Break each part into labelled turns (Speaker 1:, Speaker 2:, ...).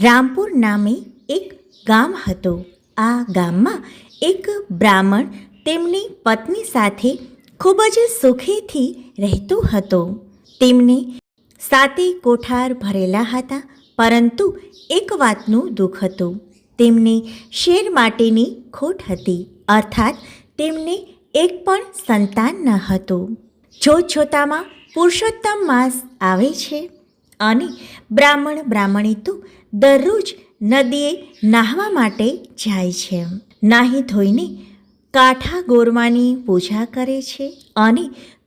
Speaker 1: રામપુર નામે એક ગામ હતું. આ ગામમાં એક બ્રાહ્મણ તેમની પત્ની સાથે ખૂબ જ સુખેથી રહેતો હતો. તેમને 7 કોઠાર ભરેલા હતા, પરંતુ એક વાતનું દુઃખ હતું. તેમને શેર માટેની ખોટ હતી, અર્થાત તેમને એક પણ સંતાન ન હતું. જોતજોતામાં પુરુષોત્તમ માસ આવે છે અને બ્રાહ્મણી તો દરરોજ નદીએ નાહવા માટે જાય છે. નાહી ધોઈને કાંઠા ગોરવાની પૂજા કરે છે અને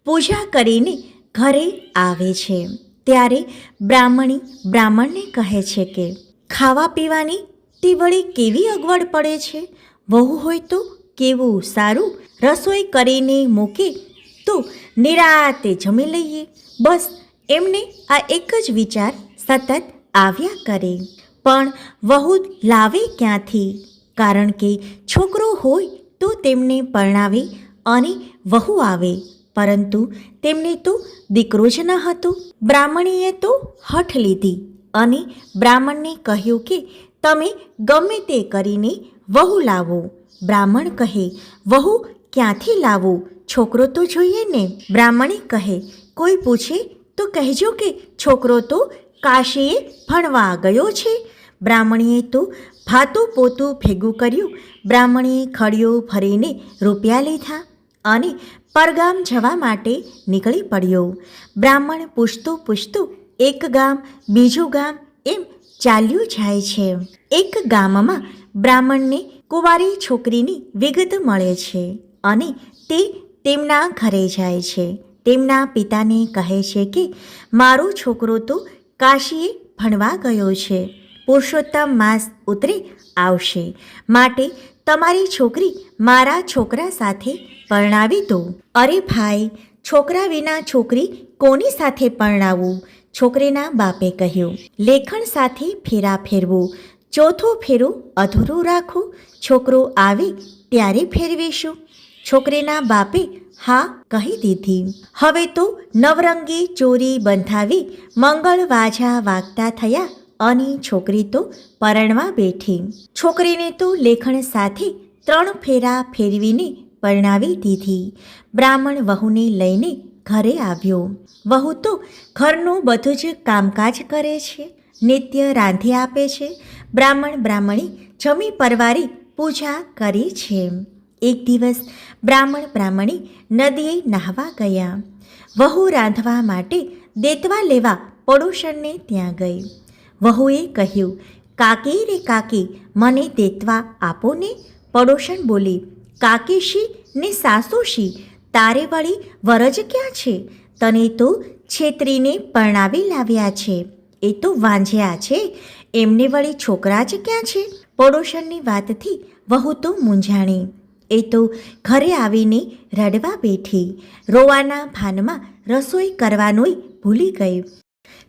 Speaker 1: પૂજા કરીને ઘરે આવે છે. ત્યારે બ્રાહ્મણી બ્રાહ્મણને કહે છે કે ખાવા પીવાની તે વળી કેવી અગવડ પડે છે. વહુ હોય તો કેવું સારું, રસોઈ કરીને મૂકે તો નિરાતે જમી લઈએ. બસ એમને આ એક જ વિચાર સતત આવ્યા કરે. પણ વહુ લાવે ક્યાંથી? કારણ કે છોકરો હોય તો તેમને પરણાવે અને વહુ આવે, પરંતુ તેમને તો દીકરો જ ન હતો. બ્રાહ્મણીએ તો હઠ લીધી અને બ્રાહ્મણને કહ્યું કે તમે ગમે તે કરીને વહુ લાવો. બ્રાહ્મણ કહે, વહુ ક્યાંથી લાવું? છોકરો તો જોઈએ ને. બ્રાહ્મણી કહે, કોઈ પૂછે તો કહેજો કે છોકરો તો કાશીએ ભણવા ગયો છે. બ્રાહ્મણીએ તો ભાતું પોતું ભેગું કર્યું. બ્રાહ્મણીએ ખડીઓ ભરીને રૂપિયા લીધા અને પરગામ જવા માટે નીકળી પડ્યો. બ્રાહ્મણ પૂછતું એક ગામ બીજું ગામ એમ ચાલ્યું જાય છે. એક ગામમાં બ્રાહ્મણને કુંવારી છોકરીની વિગત મળે છે અને તે તેમના ઘરે જાય છે. તેમના પિતાને કહે છે કે મારો છોકરો તો કાશીએ ભણવા ગયો છે. પુરુષોત્તમ માસ ઉતરે આવશે, માટે તમારી છોકરી મારા છોકરા સાથે પરણાવી દો. અરે ભાઈ, છોકરા વિના છોકરી કોની સાથે પરણાવું? છોકરીના બાપે કહ્યું, લેખણ સાથે ફેરા ફેરવું. ચોથું ફેરું અધૂરું રાખું. છોકરો આવે ત્યારે ફેરવીશું. છોકરીના બાપે હા કહી દીધી. હવે તો નવરંગી ચોરી બંધાવી મંગળ વાજા વાગતા થયા અને છોકરી તો પરણવા બેઠી. છોકરીને તો લેખણ સાથે 3 ફેરા ફેરવીને પરણાવી દીધી. બ્રાહ્મણ વહુને લઈને ઘરે આવ્યો. વહુ તો ઘરનું બધું જ કામકાજ કરે છે, નિત્ય રાંધી આપે છે. બ્રાહ્મણી જમી પરવારી પૂજા કરી છે. એક દિવસ બ્રાહ્મણી નદીએ નાહવા ગયા. વહુ રાંધવા માટે દેતવા લેવા પડોશણને ત્યાં ગઈ. વહુએ કહ્યું, કાકી રે કાકી, મને દેતવા આપો ને. પડોશણ બોલી, કાકી શી ને સાસુ શી? તારે વળી વરજ ક્યાં છે? તને તો છેતરીને પરણાવી લાવ્યા છે. એ તો વાંઝ્યા છે, એમને વળી છોકરા જ ક્યાં છે? પડોશણની વાતથી વહુ તો મૂંઝાણી. એ તો ઘરે આવીને રડવા બેઠી. રોવાના ભાનમાં રસોઈ કરવાનોય ભૂલી ગઈ.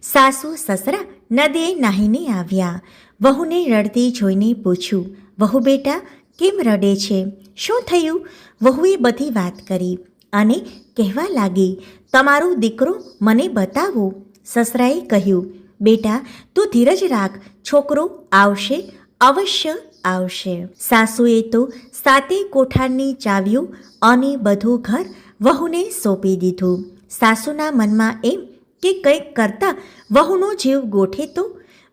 Speaker 1: સાસુ સસરા નદીએ નાહીને આવ્યા. વહુને રડતી જોઈને પૂછ્યું, વહુ બેટા કેમ રડે છે? શું થયું? વહુએ બધી વાત કરી અને કહેવા લાગી, તમારો દીકરો મને બતાવો. સસરાએ કહ્યું, બેટા તું ધીરજ રાખ, છોકરો આવશે, અવશ્ય આવશે. સાસુએ તો 7 કોઠારની ચાવીઓ અને બધું ઘર વહુને સોંપી દીધું. સાસુના મનમાં એમ કે કંઈક કરતાં વહુનો જીવ ગોઠે તો.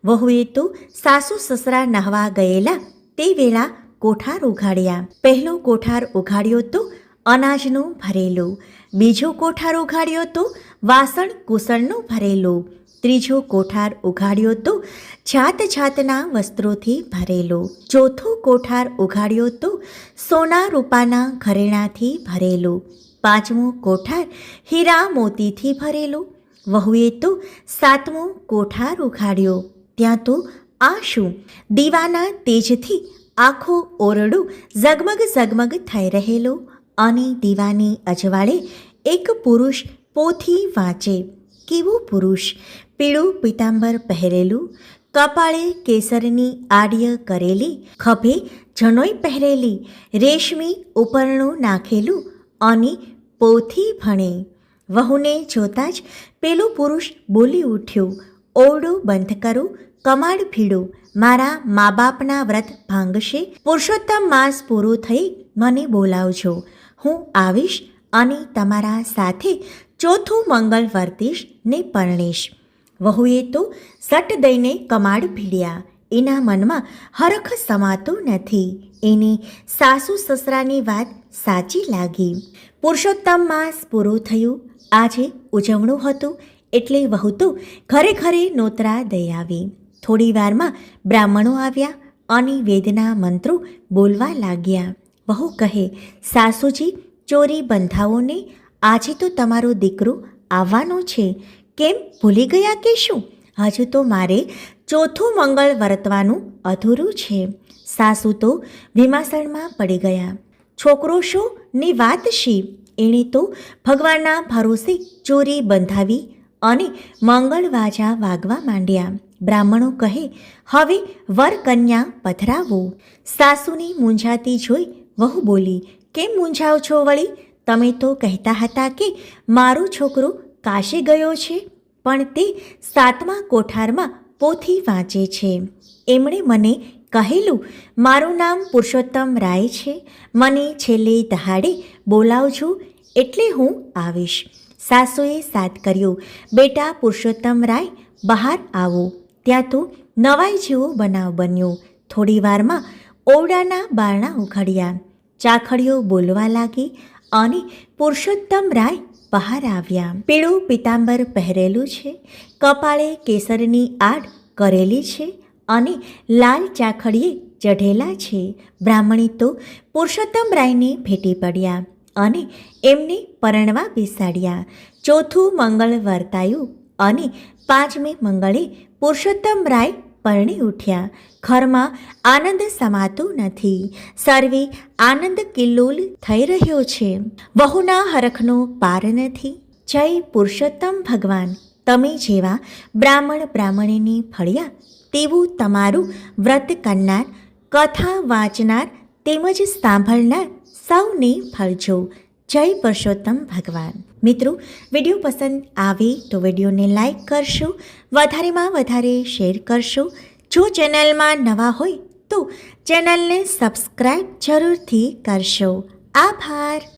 Speaker 1: વહુએ તો સાસુ સસરા નહાવા ગયેલા તે વેળા કોઠાર ઉઘાડ્યા. પહેલો કોઠાર ઉઘાડ્યો તો અનાજનો ભરેલો. બીજો કોઠાર ઉઘાડ્યો તો વાસણ કુસણનો ભરેલો. ત્રીજો કોઠાર ઉઘાડ્યો તો જાત જાતના વસ્ત્રોથી ભરેલો. ચોથો કોઠાર ઉઘાડ્યો તો સોના રૂપાના ઘરેણાથી ભરેલો. પાંચમો કોઠાર હીરા મોતીથી ભરેલો. વહુએ તો 7મો કોઠાર ઉઘાડ્યો. ત્યાં તો આ શું? દીવાના તેજથી આખો ઓરડો ઝગમગ થઈ રહેલો અને દીવાની અજવાળે એક પુરુષ પોથી વાંચે. કેવો પુરુષ? પીળું પીતાંબર પહેરેલું, કપાળે કેસરની આડ્ય કરેલી, ખભે જનોઈ પહેરેલી, રેશમી ઉપરણું નાખેલું અને પોથી ભણે. વહુને જોતાં જ પેલો પુરુષ બોલી ઉઠ્યો, ઓરડો બંધ કરો, કમાડ ભીડું મારા મા બાપના વ્રત ભાંગશે. પુરુષોત્તમ માસ પૂરું થઈ મને બોલાવજો, હું આવીશ અને તમારા સાથે ચોથું મંગળ વર્તીશ ને પરણીશ. વહુએ તો સટ દઈને કમાડ ભીડ્યા. એના મનમાં હરખ સમાતો નથી. એને સાસુ સસરાની વાત સાચી લાગી. પુરુષોત્તમ માસ પૂરું થયું. આજે ઉજવણું હતું એટલે વહુ તો ઘરે ઘરે નોતરા દઈ આવી. થોડી વારમાં બ્રાહ્મણો આવ્યા અને વેદના મંત્રો બોલવા લાગ્યા. વહુ કહે, સાસુજી ચોરી બંધાઓને, આજે તો તમારો દીકરો આવવાનો છે. કેમ ભૂલી ગયા કે શું? હજુ તો મારે ચોથું મંગળ વર્તવાનું અધૂરું છે. સાસુ તો વિમાસણમાં પડી ગયા. છોકરો શો ને વાત શી? એણે તો ભગવાનના ભરોસે ચોરી બંધાવી અને મંગળવાજા વાગવા માંડ્યા. બ્રાહ્મણો કહે, હવે વર કન્યા પધરાવો. સાસુની મૂંઝાતી જોઈ વહુ બોલી, કેમ મૂંઝાવ છો વળી? તમે તો કહેતા હતા કે મારો છોકરો કાશી ગયો છે, પણ તે 7મા કોઠારમાં પોથી વાંચે છે. એમણે મને કહેલું, મારું નામ પુરુષોત્તમ રાય છે, મને છેલ્લે દહાડે બોલાવજો એટલે હું આવીશ. સાસુએ સાદ કર્યો, બેટા પુરુષોત્તમ રાય, બહાર આવો. ત્યાં તો નવાઈ જેવો બનાવ બન્યો. થોડી વારમાં ઓરડાના બારણા ઉઘડ્યા. ચાખડીઓ બોલવા લાગી અને પુરુષોત્તમ રાય બહાર આવ્યા. પીળું પિતાંબર પહેરેલું છે, કપાળે કેસરની આડ કરેલી છે અને લાલ ચાખડીએ ચઢેલા છે. બ્રાહ્મણી તો પુરુષોત્તમ રાયને ભેટી પડ્યા અને એમને પરણવા બેસાડ્યા. ચોથું મંગળ વર્તાયું અને 5મે મંગળે પુરુષોત્તમ રાય પરણી ઉઠ્યા. ઘરમાં આનંદ સમાતો નથી. સર્વે આનંદ કિલ્લોલ થઈ રહ્યો છે. વહુના હરખનો પાર નથી. જય પુરુષોત્તમ ભગવાન. તમે જેવા બ્રાહ્મણ બ્રાહ્મણીની ફળ્યા તેવું તમારું વ્રત કરનાર, કથા વાંચનાર તેમજ સાંભળનાર સૌને ફળજો. જય પુરુષોત્તમ ભગવાન. મિત્રો, વિડીયો પસંદ આવે તો વિડીયોને લાઈક કરશો, વધારેમાં વધારે શેર કરશો. જો ચેનલમાં નવા હોય તો ચેનલને સબસ્ક્રાઈબ જરૂરથી કરશો. આભાર.